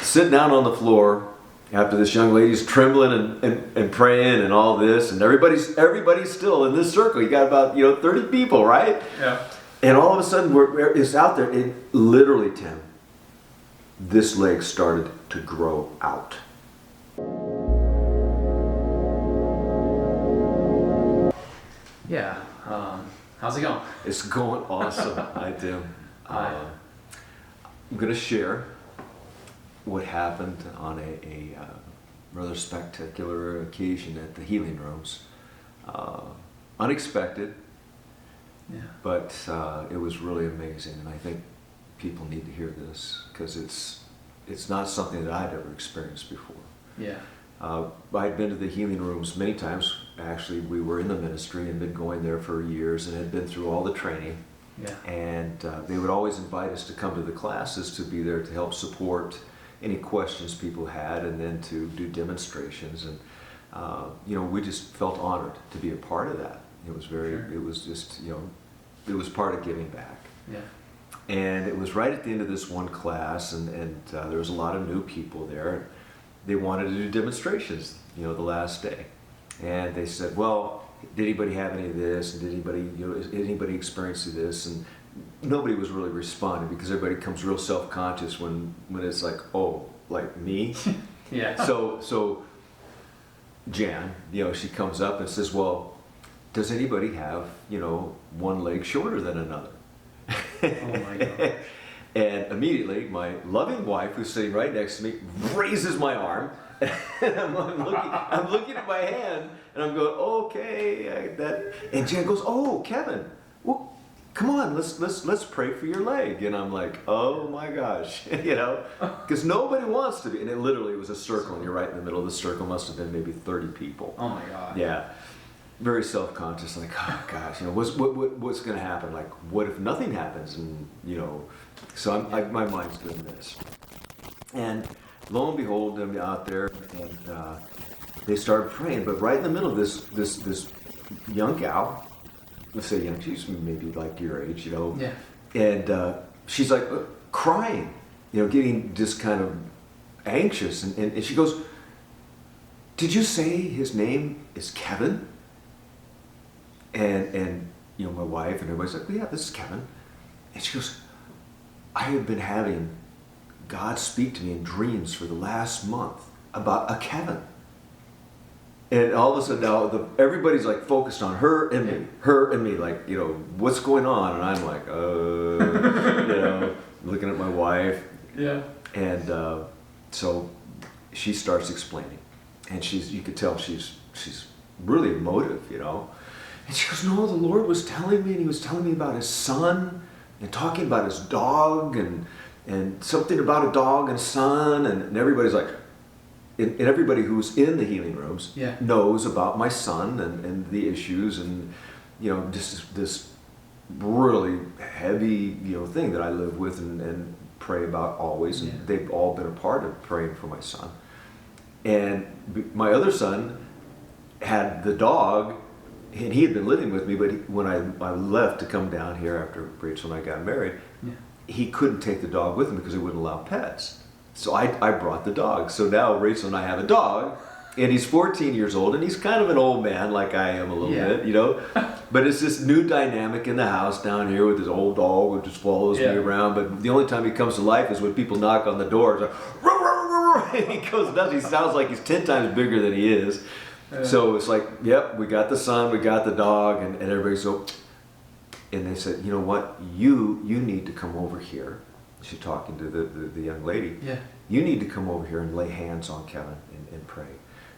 sitting down on the floor after this young lady's trembling and praying and all this, and everybody's still in this circle. You got about 30 people, right? Yeah. And all of a sudden, it's out there. It literally, Tim, this leg started to grow out. Yeah. How's it going? It's going awesome. I do. I'm going to share what happened on a rather spectacular occasion at the Healing Rooms. Unexpected, Yeah. but it was really amazing, and I think people need to hear this because it's not something that I'd ever experienced before. Yeah. I'd been to the Healing Rooms many times. Actually, we were in the ministry and been going there for years and had been through all the training. Yeah. And they would always invite us to come to the classes to be there to help support any questions people had, and then to do demonstrations. And we just felt honored to be a part of that. It was Sure. it was just, it was part of giving back. Yeah. And it was right at the end of this one class, and there was a lot of new people there. They wanted to do demonstrations, the last day. And they said, well, did anybody have any of this? And did anybody experience this? And nobody was really responding because everybody comes real self-conscious when it's like, oh, like me? Yeah. So Jan, she comes up and says, well, does anybody have, one leg shorter than another? Oh my God. And immediately, my loving wife, who's sitting right next to me, raises my arm, and I'm looking at my hand, and I'm going, okay, that. And Jan goes, oh, Kevin, well, come on, let's pray for your leg. And I'm like, oh my gosh, because nobody wants to be. And it literally was a circle, and you're right in the middle of the circle. Must have been maybe 30 people. Oh my God. Yeah. Very self-conscious, like, oh gosh, what's going to happen? Like, what if nothing happens? And so my mind's doing this. And lo and behold, I'm out there, and they started praying. But right in the middle of this young gal, let's say young, she's maybe like your age, Yeah. and she's like crying, getting just kind of anxious, and she goes, "Did you say his name is Kevin?" And my wife and everybody's like, well, yeah, this is Kevin. And she goes, I have been having God speak to me in dreams for the last month about a Kevin. And all of a sudden now everybody's like focused on her and me, like, what's going on? And I'm like, looking at my wife. Yeah. And so she starts explaining, and you could tell she's really emotive, And she goes, no, the Lord was telling me, and he was telling me about his son, and talking about his dog, and something about a dog and son, and everybody's like, and everybody who's in the Healing Rooms knows about my son and the issues, and just this really heavy thing that I live with and pray about always, and they've all been a part of praying for my son. And my other son had the dog, and he had been living with me, but when I left to come down here after Rachel and I got married, he couldn't take the dog with him because he wouldn't allow pets. So I brought the dog. So now Rachel and I have a dog, and he's 14 years old, and he's kind of an old man like I am a little bit, But it's this new dynamic in the house down here with this old dog who just follows me around. But the only time he comes to life is when people knock on the door. It's like, ruh, ruh, ruh, ruh, and he goes nuts. He sounds like he's 10 times bigger than he is. So it's like, yep, we got the son, we got the dog, and everybody's so. And they said, you know what, you need to come over here. She's talking to the young lady. Yeah. You need to come over here and lay hands on Kevin and pray.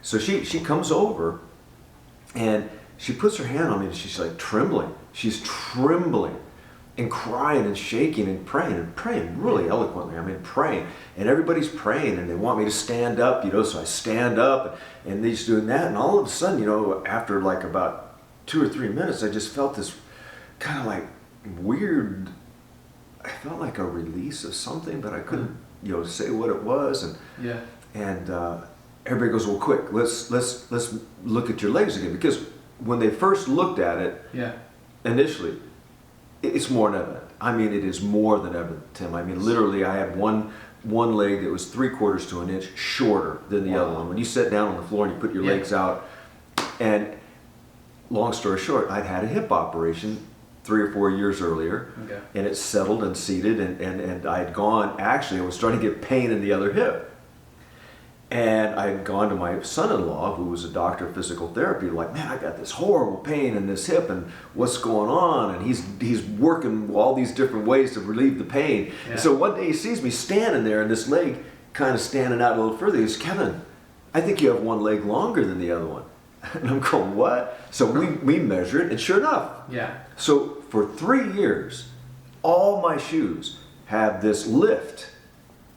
So she comes over, and she puts her hand on me, and she's like trembling. She's trembling and crying and shaking and praying really eloquently. I mean, praying. And everybody's praying, and they want me to stand up, so I stand up, and they're just doing that. And all of a sudden, after like about 2 or 3 minutes, I just felt this kind of like weird, I felt like a release of something, but I couldn't, say what it was. And everybody goes, well, quick, let's look at your legs again, because when they first looked at it, it's more than evident. I mean, it is more than evident, Tim. I mean, literally, I had one one leg that was 3/4 to an inch shorter than the other Wow. one. When you sit down on the floor and you put your Yeah. legs out, and long story short, I'd had a hip operation 3 or 4 years earlier, Okay. and it settled and seated, and I had gone, actually I was starting to get pain in the other hip. And I had gone to my son-in-law, who was a doctor of physical therapy, like, man, I got this horrible pain in this hip, and what's going on? And he's working all these different ways to relieve the pain. Yeah. And so one day he sees me standing there, and this leg kind of standing out a little further. He goes, Kevin, I think you have one leg longer than the other one. And I'm going, what? So we measured, and sure enough. Yeah. So for 3 years, all my shoes have this lift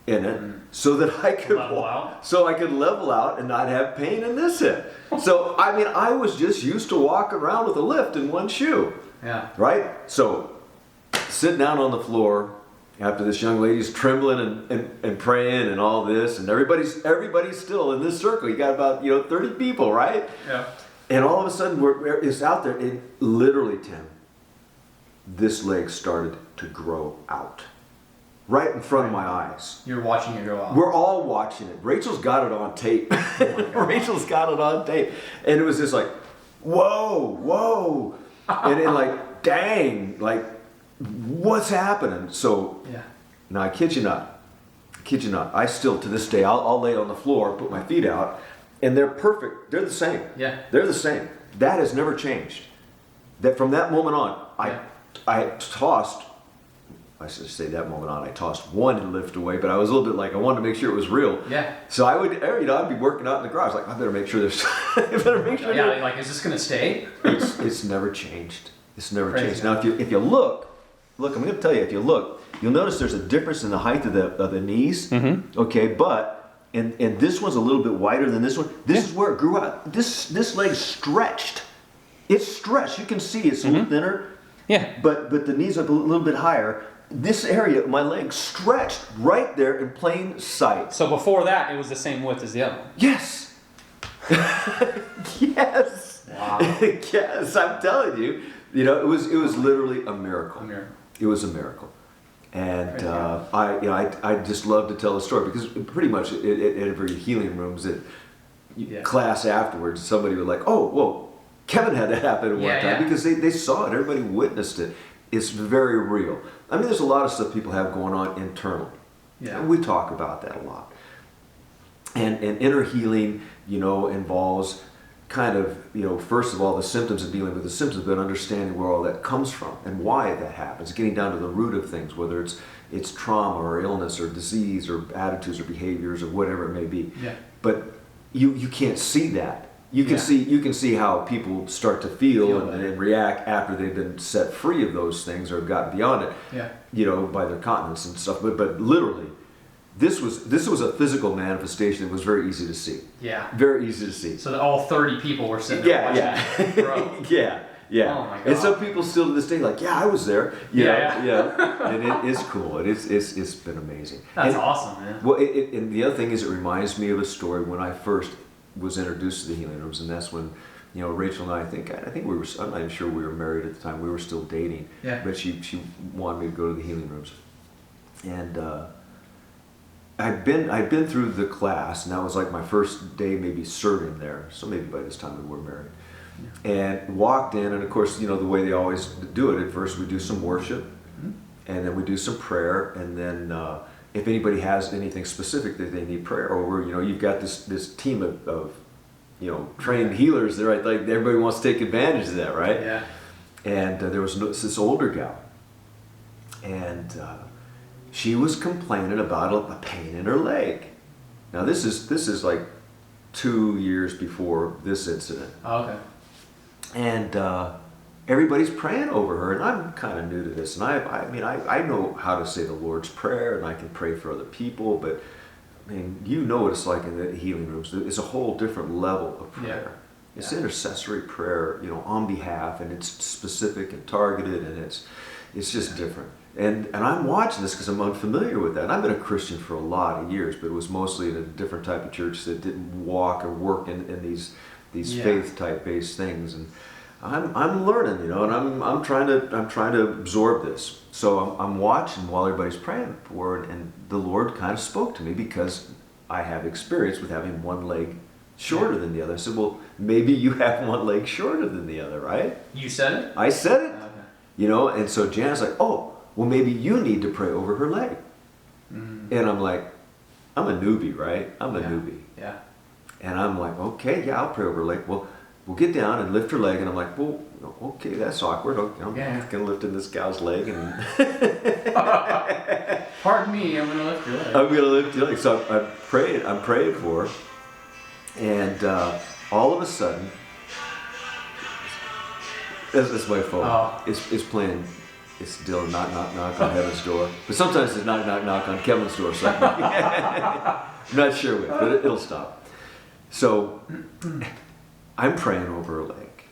in it, so that I could Level out. so I could level out and not have pain in this hip. So I mean, I was just used to walking around with a lift in one shoe, Yeah. right? So sitting down on the floor after this young lady's trembling and praying and all this, and everybody's still in this circle. You got about 30 people, right? Yeah. And all of a sudden, it's out there. It literally, Tim, this leg started to grow out right in front of my eyes. You're watching it go out. We're all watching it. Rachel's got it on tape. Rachel's got it on tape. And it was just like, whoa, whoa. And then like, dang, like, what's happening? So Yeah. now I kid you not. I still, to this day, I'll lay on the floor, put my feet out, and they're perfect. They're the same. Yeah. They're the same. That has never changed. That from that moment on, I tossed, I should say that moment on, I tossed one lift away, but I was a little bit like, I wanted to make sure it was real. Yeah. So I would, I'd be working out in the garage, like, I better make sure there's, I better make sure Yeah. Like, is this gonna stay? it's never changed. It's never Crazy. changed. Now, if you look, I'm going to tell you, if you look, you'll notice there's a difference in the height of the knees. Mm-hmm. Okay, but and this one's a little bit wider than this one. This is where it grew out. This leg stretched. It's stretched. You can see it's a little thinner. Yeah. But the knees are a little bit higher. This area, my leg stretched right there in plain sight. So before that, it was the same width as the other one. Yes. Yes. Wow. Yes, I'm telling you. It was literally a miracle. A miracle. It was a miracle. And Praise God. I just love to tell the story because pretty much at every healing rooms that Yeah. class afterwards, somebody would like, oh, well, Kevin had that happen at one Yeah, time yeah. because they saw it. Everybody witnessed it. It's very real. I mean, there's a lot of stuff people have going on internally. Yeah. And we talk about that a lot. And inner healing, involves kind of, first of all, the symptoms and dealing with the symptoms, but understanding where all that comes from and why that happens, getting down to the root of things, whether it's trauma or illness or disease or attitudes or behaviors or whatever it may be. Yeah. But you can't see that. You can see how people start to feel and react after they've been set free of those things or have gotten beyond it. Yeah. By their continence and stuff. But literally, this was a physical manifestation that was very easy to see. Yeah. Very easy to see. So that all 30 people were sitting there watching it grow. Yeah. Oh my And some God. people still to this day like, yeah, I was there. Yeah. Yeah. And it is cool. It's been amazing. That's And- awesome, man. Well, and the other thing is, it reminds me of a story when I first was introduced to the healing rooms, and that's when, Rachel and I think we were. I'm not even sure we were married at the time. We were still dating. Yeah. But she wanted me to go to the healing rooms, and I'd been through the class, and that was like my first day maybe serving there. So maybe by this time we were married. And walked in, and of course, the way they always do it. At first, we do some worship, and then we do some prayer, and then if anybody has anything specific that they need prayer over, you've got this team of trained healers there. Right? Like everybody wants to take advantage of that, right? Yeah. And there was this older gal, and she was complaining about a pain in her leg. Now this is like 2 years before this incident. Oh, okay. And everybody's praying over her, and I'm kind of new to this, and I know how to say the Lord's Prayer, and I can pray for other people, but I mean, what it's like in the healing rooms. It's a whole different level of prayer. Yeah. It's intercessory prayer, on behalf, and it's specific and targeted, and it's just different. And I'm watching this because I'm unfamiliar with that. And I've been a Christian for a lot of years, but it was mostly in a different type of church that didn't walk or work in these Yeah. faith type based things. And I'm learning, and I'm trying to absorb this. So I'm watching while everybody's praying for it, and the Lord kind of spoke to me because I have experience with having one leg shorter than the other. I said, well, maybe you have one leg shorter than the other, right? You said it? I said it, Okay. and so Jan's like, oh, well, maybe you need to pray over her leg. Mm. And I'm like, I'm a newbie, right? I'm a newbie. Yeah. And I'm like, okay, yeah, I'll pray over her leg. Well, we'll get down and lift her leg. And I'm like, well, okay, that's awkward. Okay, I'm going to lift in this gal's leg. And Pardon me, I'm going to lift your leg. I'm going to lift your leg. So I'm praying for her. And all of a sudden, that's my phone. Oh. It's playing. It's still knock, knock, knock on heaven's door. But sometimes it's knock, knock, knock on Kevin's door. So I'm not sure which, but it'll stop. So I'm praying over her leg.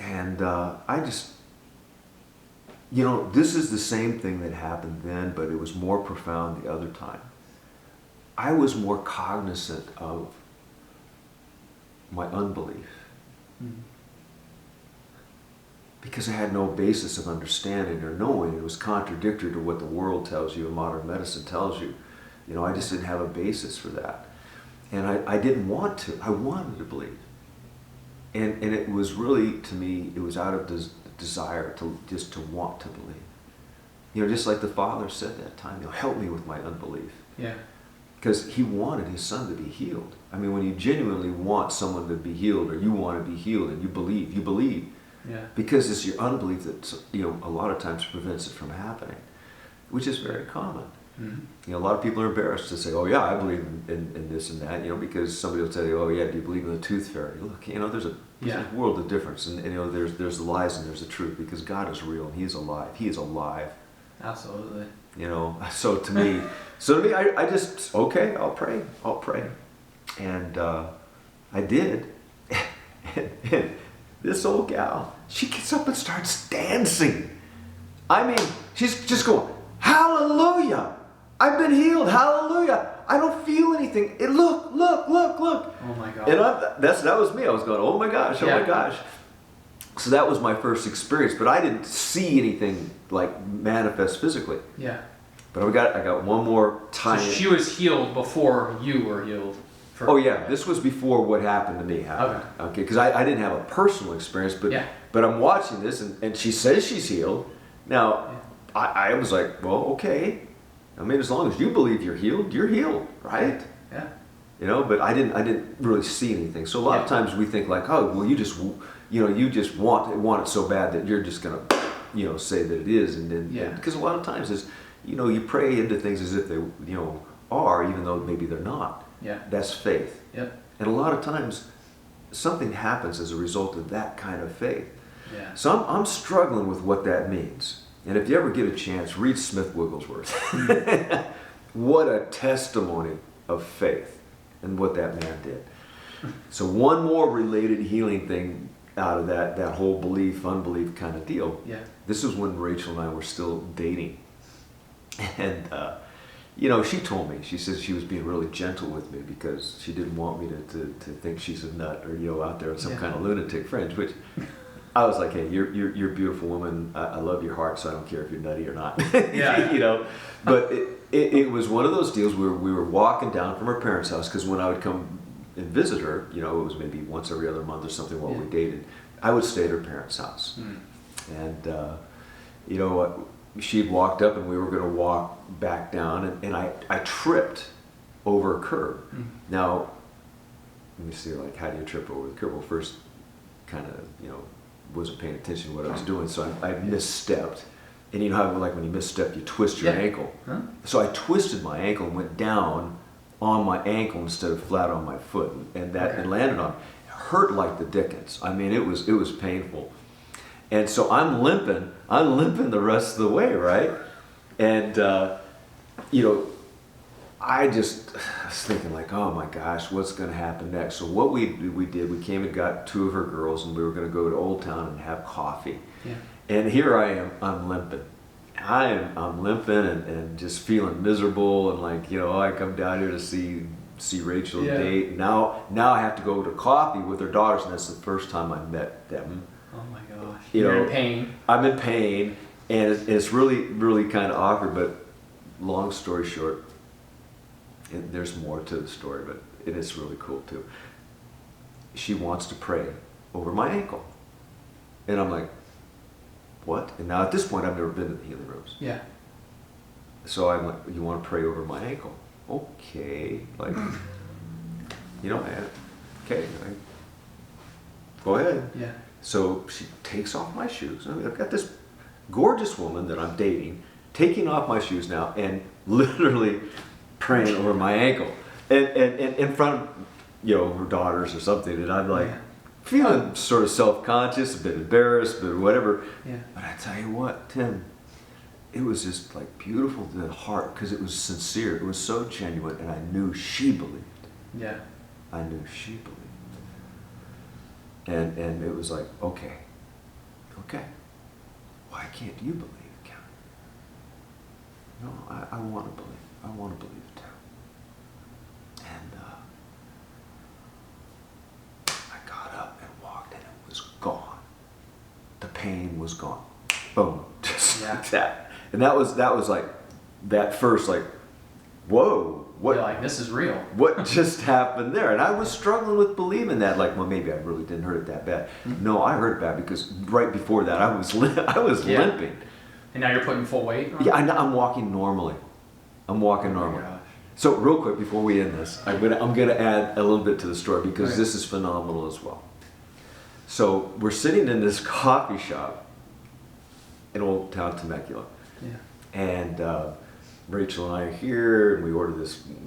And I just, this is the same thing that happened then, but it was more profound the other time. I was more cognizant of my unbelief. Mm. Because I had no basis of understanding or knowing. It was contradictory to what the world tells you and modern medicine tells you. I just didn't have a basis for that. And I didn't want to. I wanted to believe. And it was really, to me, it was out of desire to want to believe. Just like the Father said that time, help me with my unbelief. Yeah. Because he wanted his son to be healed. I mean, when you genuinely want someone to be healed, or you want to be healed and you believe. Yeah. Because it's your unbelief that a lot of times prevents it from happening, which is very common. Mm-hmm. A lot of people are embarrassed to say, "Oh yeah, I believe in this and that," because somebody will tell you, "Oh yeah, do you believe in the tooth fairy?" Look, there's a world of difference, and there's the lies and there's the truth, because God is real and He is alive. He is alive. Absolutely. So to me, I just I'll pray, and I did. And this old gal, she gets up and starts dancing. I mean, she's just going, hallelujah! I've been healed, hallelujah! I don't feel anything. Look! Oh my God. And that was me. I was going, oh my gosh. So that was my first experience, but I didn't see anything like manifest physically. Yeah. But I got one more time. So she was healed before you were healed. Oh yeah, this was before what happened to me happened. Okay, because I didn't have a personal experience, but I'm watching this, and she says she's healed. Now, I was like, well, okay. I mean, as long as you believe you're healed, right? Yeah. But I didn't really see anything. So a lot of times we think like, oh, well, you just want it so bad that you're just gonna, say that it is, and then because a lot of times is, you pray into things as if they, are, even though maybe they're not. Yeah. That's faith. Yep. And a lot of times, something happens as a result of that kind of faith. Yeah. So I'm struggling with what that means. And if you ever get a chance, read Smith Wigglesworth. What a testimony of faith and what that man did. So one more related healing thing out of that whole belief, unbelief kind of deal. Yeah. This is when Rachel and I were still dating. And, she told me, she said she was being really gentle with me because she didn't want me to think she's a nut or, out there on some kind of lunatic fringe, which I was like, hey, you're a beautiful woman. I love your heart, so I don't care if you're nutty or not. Yeah. But it was one of those deals where we were walking down from her parents' house, because when I would come and visit her, it was maybe once every other month or something while we dated, I would stay at her parents' house. And, she'd walked up and we were going to walk back down, and I tripped over a curb. Now, let me see, like, how do you trip over the curb? Well, first, kind of, wasn't paying attention to what I was doing, so I misstepped. And you know how, like, when you misstep, you twist your ankle. Huh? So I twisted my ankle and went down on my ankle instead of flat on my foot, and that it landed on. It hurt like the dickens. I mean, it was painful. And so I'm limping the rest of the way, right? And, I was thinking like, oh my gosh, what's going to happen next? So what we did, we came and got two of her girls, and we were going to go to Old Town and have coffee. Yeah. And here I am, I'm limping. I'm limping and just feeling miserable, and like, I come down here to see see Rachel and Yeah. date. Now I have to go to coffee with her daughters, and that's the first time I met them. Oh my gosh. You You're know, in pain. I'm in pain, and it's really, really kind of awkward, but long story short, there's more to the story, but it is really cool too. She wants to pray over my ankle. And I'm like, what? And now at this point, I've never been to the healing rooms. Yeah. So I'm like, you want to pray over my ankle? Okay. Like, you know, okay. Go ahead. Yeah. So she takes off my shoes. I mean, I've got this gorgeous woman that I'm dating taking off my shoes now and literally praying over my ankle. And in front of, you know, her daughters or something. And I'm like, Yeah. feeling sort of self-conscious, a bit embarrassed, but whatever. Yeah. But I tell you what, Tim, it was just like beautiful to the heart because it was sincere. It was so genuine, and I knew she believed. Yeah. I knew she believed. And it was like, okay. Why can't you believe, Ken? No, I want to believe. I want to believe too. And I got up and walked, and it was gone. The pain was gone. Boom, just Yeah. like that. And that was like that first like, whoa, what? You're like, this is real. What just happened there? And I was struggling with believing that. Like, well, maybe I really didn't hurt it that bad. No, I hurt it bad because right before that, I was Yeah. limping. And now you're putting full weight on? Yeah, I'm walking normally. I'm walking Oh my normally. gosh. So real quick before we end this, I'm gonna add a little bit to the story because Okay. this is phenomenal as well. So we're sitting in this coffee shop in Old Town Temecula, Yeah. and Rachel and I are here, and we order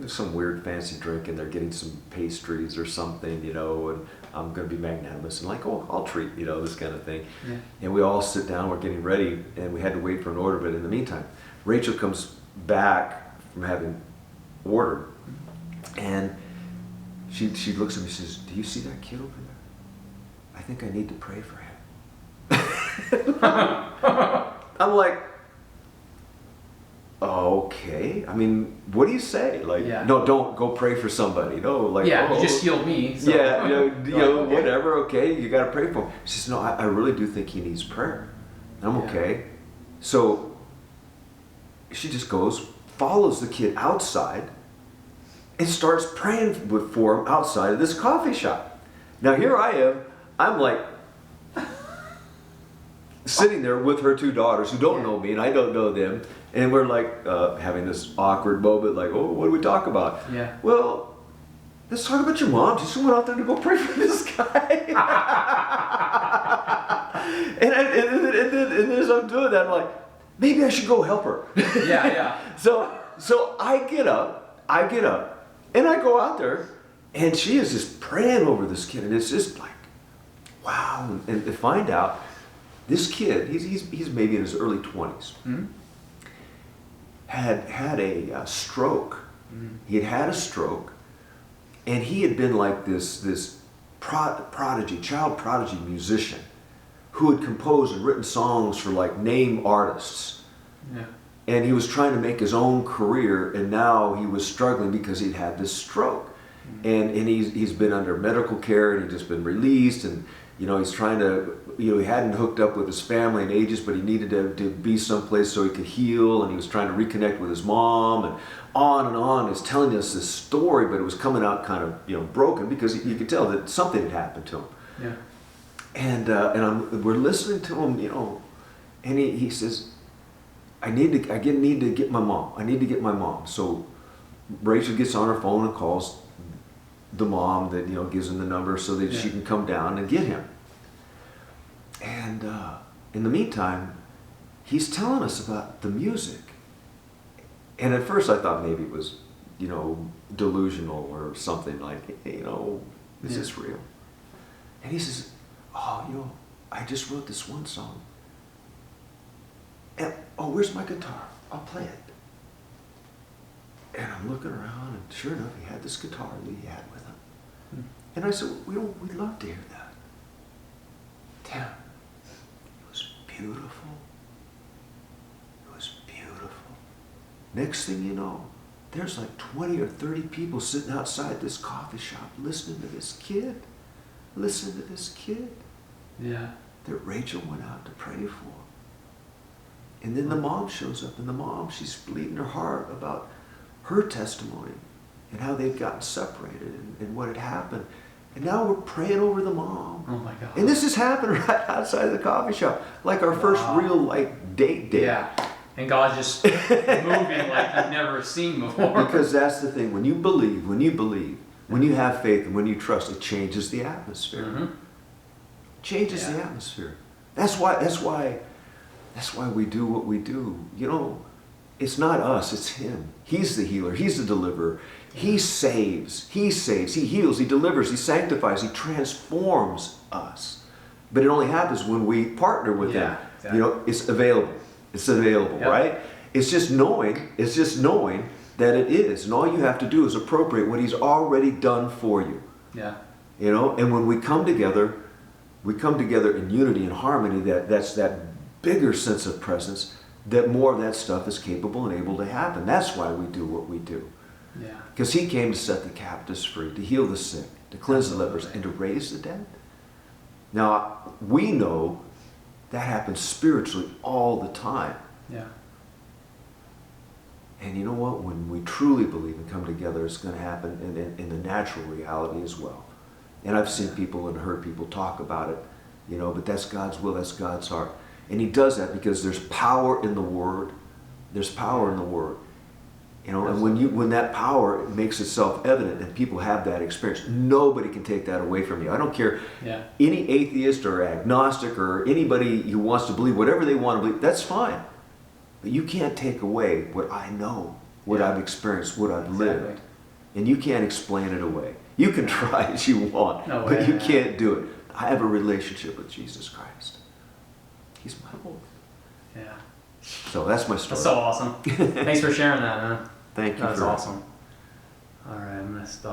some weird fancy drink, and they're getting some pastries or something, you know, and I'm gonna be magnanimous and like, oh, I'll treat, you know, this kind of thing. Yeah. And we all sit down, we're getting ready, and we had to wait for an order, but in the meantime, Rachel comes back from having ordered, and she looks at me and says, do you see that kid over there? I think I need to pray for him. I'm like, okay. I mean, what do you say? Like, Yeah. no, don't go pray for somebody. No, like, Yeah, oh, you just healed me. So. yeah, you You're know, like, okay. whatever. Okay, you got to pray for him. She says, no, I really do think he needs prayer. I'm Yeah. okay. So she just goes, follows the kid outside, and starts praying for him outside of this coffee shop. Now here I am. I'm like sitting there with her two daughters who don't Yeah. know me and I don't know them, and we're like having this awkward moment, like, oh, what do we talk about? Yeah. Well, let's talk about your mom. She just went out there to go pray for this guy. and then as I'm doing that, I'm like, maybe I should go help her. Yeah, yeah. So I get up, and I go out there, and she is just praying over this kid, and it's just like, wow. And to find out, this kid, he's maybe in his early 20s, Hmm? had a stroke. He had a stroke, and he had been like this prodigy, child prodigy musician who had composed and written songs for like name artists. Yeah. And he was trying to make his own career, and now he was struggling because he'd had this stroke. And he's been under medical care, and he'd just been released, and you know, he's trying to, you know, he hadn't hooked up with his family in ages, but he needed to be someplace so he could heal, and he was trying to reconnect with his mom, and on. He's telling us this story, but it was coming out kind of, you know, broken because you could tell that something had happened to him. Yeah. And we're listening to him, you know, and he says, I need to get my mom. I need to get my mom. So Rachel gets on her phone and calls the mom that, you know, gives him the number so that she Yeah. can come down and get him. And in the meantime, he's telling us about the music. And at first I thought maybe it was, you know, delusional or something, like, you know, is Yeah. this real? And he says, oh, you know, I just wrote this one song. And, oh, where's my guitar? I'll play it. And I'm looking around, and sure enough, he had this guitar that he had with him. And I said, we'd love to hear that. Tim, it was beautiful. It was beautiful. Next thing you know, there's like 20 or 30 people sitting outside this coffee shop listening to this kid. Listen to this kid Yeah. that Rachel went out to pray for. And then the mom shows up, and the mom, she's bleeding her heart about her testimony and how they'd gotten separated and what had happened. And now we're praying over the mom. Oh my God. And this is happening right outside of the coffee shop, like our first Wow. real like date. Yeah. And God's just moving like you've never seen before. Because that's the thing. When you believe, when you have faith, and when you trust, it changes the atmosphere. Mm-hmm. Changes the Yeah. atmosphere. That's why we do what we do. You know, it's not us, it's Him. He's the healer. He's the deliverer. He saves. He heals. He delivers. He sanctifies. He transforms us. But it only happens when we partner with Him. Exactly. You know, it's available. It's available, Yep. right? It's just knowing that it is. And all you have to do is appropriate what He's already done for you. Yeah. You know, and when we come together in unity and harmony, that's that bigger sense of presence, that more of that stuff is capable and able to happen. That's why we do what we do. Yeah. Because He came to set the captives free, to heal the sick, to cleanse the lepers, and to raise the dead. Now, we know that happens spiritually all the time. Yeah. And you know what? When we truly believe and come together, it's going to happen in the natural reality as well. And I've seen people and heard people talk about it, you know, but that's God's will, that's God's heart. And He does that because there's power in the Word. There's power in the Word. You know, and when that power makes itself evident and people have that experience, nobody can take that away from you. I don't care, Yeah. any atheist or agnostic or anybody who wants to believe whatever they want to believe, that's fine. But you can't take away what I know, what Yeah. I've experienced, what I've Exactly. lived. And you can't explain it away. You can try as you want, No but way. you can't do it. I have a relationship with Jesus Christ. He's my Lord. Yeah. So that's my story. That's so awesome. Thanks for sharing that, man. Thank you That was for awesome.